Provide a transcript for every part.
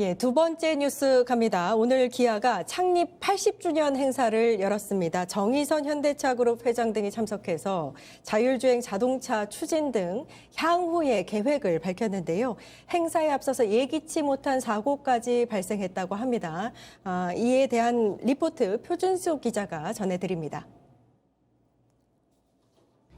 예, 두 번째 뉴스 갑니다. 오늘 기아가 창립 80주년 행사를 열었습니다. 정의선 현대차그룹 회장 등이 참석해서 자율주행 자동차 추진 등 향후의 계획을 밝혔는데요. 행사에 앞서서 예기치 못한 사고까지 발생했다고 합니다. 이에 대한 리포트 표준수 기자가 전해드립니다.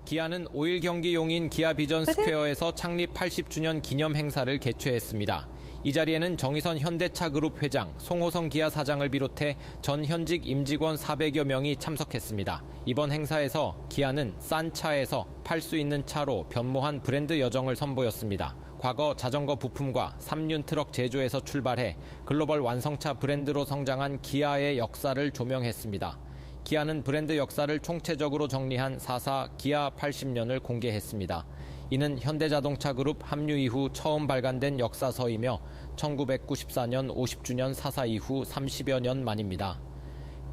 기아는 5일 경기용인 기아 비전 스퀘어에서 창립 80주년 기념 행사를 개최했습니다. 이 자리에는 정의선 현대차그룹 회장, 송호성 기아 사장을 비롯해 전 현직 임직원 400여 명이 참석했습니다. 이번 행사에서 기아는 싼 차에서 팔 수 있는 차로 변모한 브랜드 여정을 선보였습니다. 과거 자전거 부품과 3륜 트럭 제조에서 출발해 글로벌 완성차 브랜드로 성장한 기아의 역사를 조명했습니다. 기아는 브랜드 역사를 총체적으로 정리한 4.4 기아 80년을 공개했습니다. 이는 현대자동차 그룹 합류 이후 처음 발간된 역사서이며 1994년 50주년 4.4 이후 30여 년 만입니다.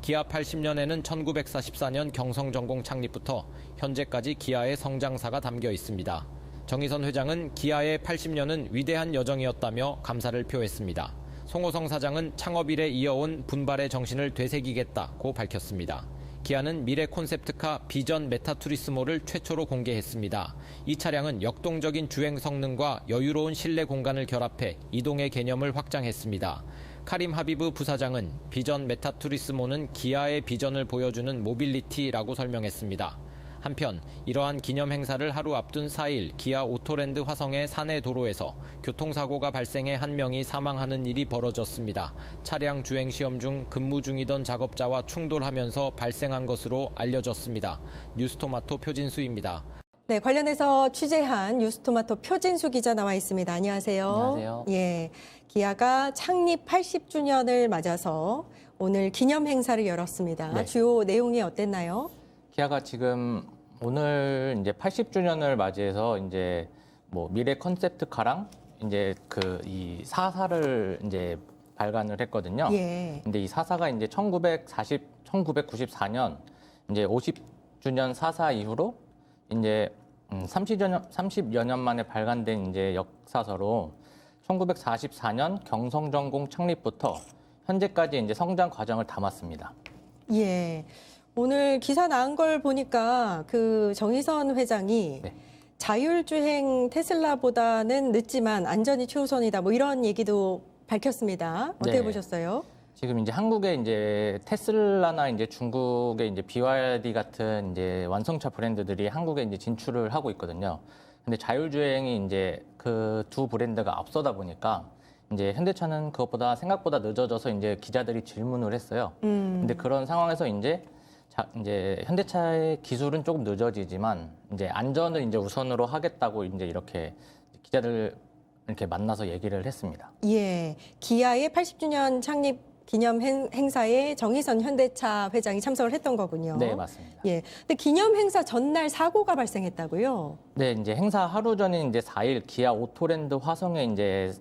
기아 80년에는 1944년 경성전공 창립부터 현재까지 기아의 성장사가 담겨 있습니다. 정의선 회장은 기아의 80년은 위대한 여정이었다며 감사를 표했습니다. 송호성 사장은 창업 이래 이어온 분발의 정신을 되새기겠다고 밝혔습니다. 기아는 미래 콘셉트카 비전 메타투리스모를 최초로 공개했습니다. 이 차량은 역동적인 주행 성능과 여유로운 실내 공간을 결합해 이동의 개념을 확장했습니다. 카림 하비브 부사장은 비전 메타투리스모는 기아의 비전을 보여주는 모빌리티라고 설명했습니다. 한편 이러한 기념 행사를 하루 앞둔 4일 기아 오토랜드 화성의 사내 도로에서 교통사고가 발생해 한 명이 사망하는 일이 벌어졌습니다. 차량 주행 시험 중 근무 중이던 작업자와 충돌하면서 발생한 것으로 알려졌습니다. 뉴스토마토 표진수입니다. 네, 관련해서 취재한 뉴스토마토 표진수 기자 나와 있습니다. 안녕하세요. 안녕하세요. 예, 기아가 창립 80주년을 맞아서 오늘 기념 행사를 열었습니다. 네. 주요 내용이 어땠나요? 기아가 지금 오늘 이제 80주년을 맞이해서 이제 뭐 미래 컨셉트카랑 이제 이 4.4를 이제 발간을 했거든요. 예. 근데 이 4.4가 이제 1994년 이제 50주년 4.4 이후로 이제 30여 년 만에 발간된 이제 역사서로 1944년 경성전공 창립부터 현재까지 이제 성장 과정을 담았습니다. 예. 오늘 기사 나온 걸 보니까 그 정의선 회장이 네. 자율주행 테슬라보다는 늦지만 안전이 최우선이다. 뭐 이런 얘기도 밝혔습니다. 어떻게 네. 보셨어요? 지금 이제 한국에 이제 테슬라나 이제 중국의 이제 BYD 같은 이제 완성차 브랜드들이 한국에 이제 진출을 하고 있거든요. 근데 자율주행이 이제 그 두 브랜드가 앞서다 보니까 이제 현대차는 그것보다 생각보다 늦어져서 이제 기자들이 질문을 했어요. 근데 그런 상황에서 이제 현대차의 기술은 조금 늦어지지만 이제 안전을 이제 우선으로 하겠다고 이제 이렇게 기자들 이렇게 만나서 얘기를 했습니다. 예. 기아의 80주년 창립 기념 행사에 정의선 현대차 회장이 참석을 했던 거군요. 네, 맞습니다. 예. 근데 기념 행사 전날 사고가 발생했다고요? 네, 이제 행사 하루 전인 이제 4일 기아 오토랜드 화성에 이제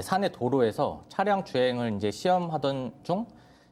사내 도로에서 차량 주행을 이제 시험하던 중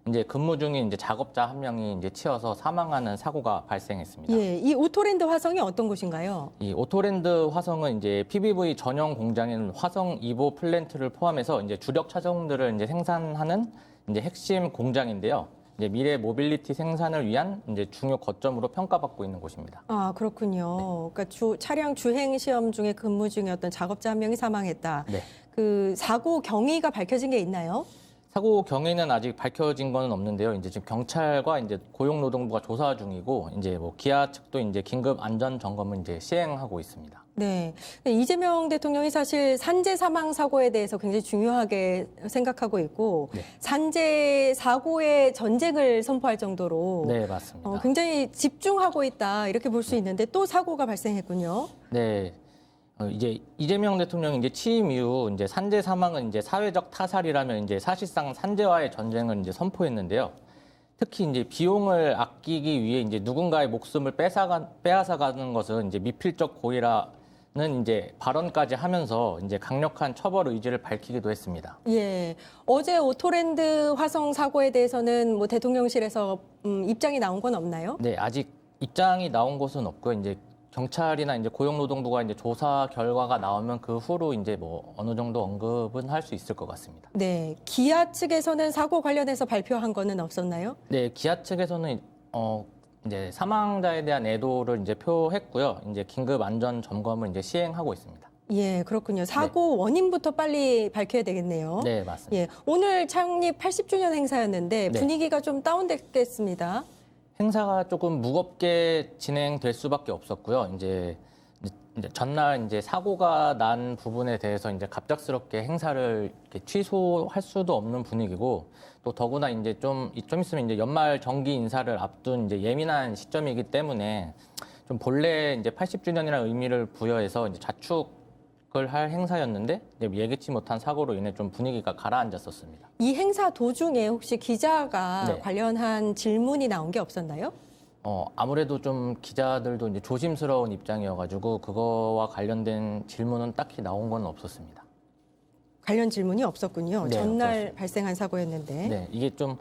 이제 근무 중인 이제 작업자 한 명이 이제 치여서 사망하는 사고가 발생했습니다. 예. 이 오토랜드 화성이 어떤 곳인가요? 이 오토랜드 화성은 이제 PBV 전용 공장인 화성 2보 플랜트를 포함해서 이제 주력 차종들을 이제 생산하는 이제 핵심 공장인데요. 이제 미래 모빌리티 생산을 위한 이제 중요 거점으로 평가받고 있는 곳입니다. 아, 그렇군요. 그러니까 차량 주행 시험 중에 근무 중이었던 작업자 한 명이 사망했다. 네. 그 사고 경위가 밝혀진 게 있나요? 사고 경위는 아직 밝혀진 건 없는데요. 이제 지금 경찰과 이제 고용노동부가 조사 중이고 이제 뭐 기아 측도 이제 긴급 안전 점검을 이제 시행하고 있습니다. 네. 이재명 대통령이 사실 산재 사망 사고에 대해서 굉장히 중요하게 생각하고 있고 네. 산재 사고의 전쟁을 선포할 정도로 네, 맞습니다. 굉장히 집중하고 있다 이렇게 볼 수 있는데 또 사고가 발생했군요. 네. 이제 이재명 대통령이 이제 취임 이후 이제 산재 사망은 이제 사회적 타살이라면 이제 사실상 산재와의 전쟁을 이제 선포했는데요. 특히 이제 비용을 아끼기 위해 이제 누군가의 목숨을 빼앗아가는 것은 이제 미필적 고의라는 이제 발언까지 하면서 이제 강력한 처벌 의지를 밝히기도 했습니다. 예. 어제 오토랜드 화성 사고에 대해서는 뭐 대통령실에서 입장이 나온 건 없나요? 네, 아직 입장이 나온 것은 없고요. 이제 경찰이나 이제 고용노동부가 이제 조사 결과가 나오면 그 후로 이제 뭐 어느 정도 언급은 할 수 있을 것 같습니다. 네, 기아 측에서는 사고 관련해서 발표한 거는 없었나요? 네, 기아 측에서는 이제 사망자에 대한 애도를 이제 표했고요. 이제 긴급 안전 점검을 이제 시행하고 있습니다. 예, 그렇군요. 사고 원인부터 빨리 밝혀야 되겠네요. 네, 맞습니다. 예, 오늘 창립 80주년 행사였는데 네. 분위기가 좀 다운됐겠습니다. 행사가 조금 무겁게 진행될 수밖에 없었고요. 이제 전날 이제 사고가 난 부분에 대해서 이제 갑작스럽게 행사를 이렇게 취소할 수도 없는 분위기고 또 더구나 이제 좀 있으면 이제 연말 정기 인사를 앞둔 이제 예민한 시점이기 때문에 좀 본래 이제 80주년이라는 의미를 부여해서 이제 자축을 할 행사였는데 이제 예기치 못한 사고로 인해 좀 분위기가 가라앉았었습니다. 이 행사 도중에 혹시 기자가 네. 관련한 질문이 나온 게 없었나요? 아무래도 좀 기자들도 이제 조심스러운 입장이어가지고 그거와 관련된 질문은 딱히 나온 건 없었습니다. 관련 질문이 없었군요. 네, 전날 없었습니다. 발생한 사고였는데. 네, 이게 좀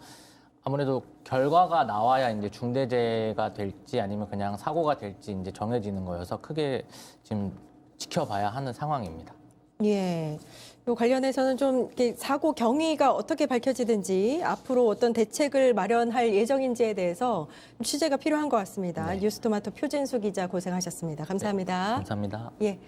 아무래도 결과가 나와야 이제 중대재해가 될지 아니면 그냥 사고가 될지 이제 정해지는 거여서 크게 지금 지켜봐야 하는 상황입니다. 예. 요 관련해서는 좀 이렇게 사고 경위가 어떻게 밝혀지든지 앞으로 어떤 대책을 마련할 예정인지에 대해서 취재가 필요한 것 같습니다. 네. 뉴스토마토 표진수 기자 고생하셨습니다. 감사합니다. 감사합니다. 예.